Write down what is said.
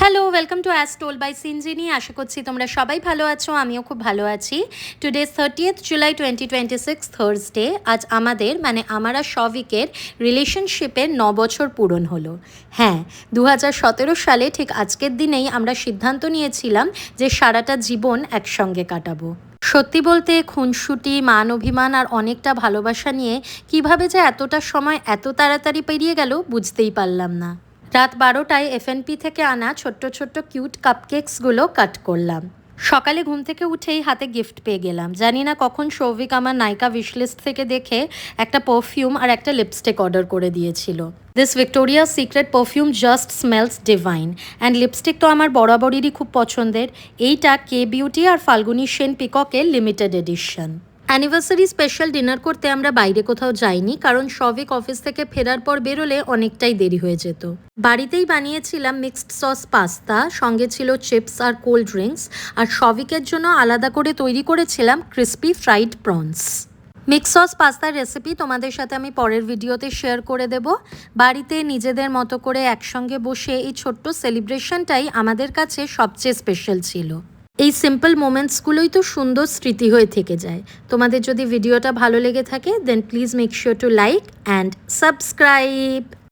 Hello, welcome to as told by Sinjini. আশা করছি তোমরা সবাই ভালো আছো, আমিও খুব ভালো আছি। Today 30th July 2026 Thursday. আজ আমাদের আমার আর শভিকের রিলেশনশিপের 9 বছর পূরণ হলো। হ্যাঁ, 2017 সালে ঠিক আজকের দিনেই আমরা সিদ্ধান্ত নিয়েছিলাম যে সারাটা জীবন একসঙ্গে কাটাবো। সত্যি বলতে খুনসুটি, মান অভিমান আর অনেকটা ভালোবাসা নিয়ে কিভাবে যে এতটা সময় এত তাড়াতাড়ি পেরিয়ে গেল বুঝতেই পারলাম না। রাত 12টায় এফএনপি থেকে আনা ছোট্ট ছোট্ট কিউট কাপকেকসগুলো কাট করলাম। সকালে ঘুম থেকে উঠেই হাতে গিফট পেয়ে গেলাম। জানি না কখন সৌভিক আমার নায়িকা উইশলিস্ট থেকে দেখে একটা পারফিউম আর একটা লিপস্টিক অর্ডার করে দিয়েছিল। This Victoria Secret perfume just smells divine, and lipstick তো আমার বরাবরেরই খুব পছন্দের। এইটা কে বিউটি আর ফাল্গুনি সেন পিককের limited edition. Anniversary special dinner করতে আমরা বাইরে কোথাও যাইনি, কারণ শভিক অফিস থেকে ফেরার পর বেরোলে অনেকটাই দেরি হয়ে যেত। বাড়িতেই বানিয়েছিলাম মিক্সড সস পাস্তা, সঙ্গে ছিল চিপস আর কোল্ড ড্রিঙ্কস, আর শভিকের জন্য আলাদা করে তৈরি করেছিলাম crispy fried prawns. Mix sauce পাস্তার রেসিপি তোমাদের সাথে আমি পরের ভিডিওতে শেয়ার করে দেব। বাড়িতে নিজেদের মতো করে একসঙ্গে বসে এই ছোট্ট সেলিব্রেশনটাই আমাদের কাছে সবচেয়ে স্পেশাল ছিল। এই সিম্পল মোমেন্টসগুলোই তো সুন্দর স্মৃতি হয়ে থেকে যায়। তোমাদের যদি ভিডিওটা ভালো লেগে থাকে then please make sure to like and subscribe.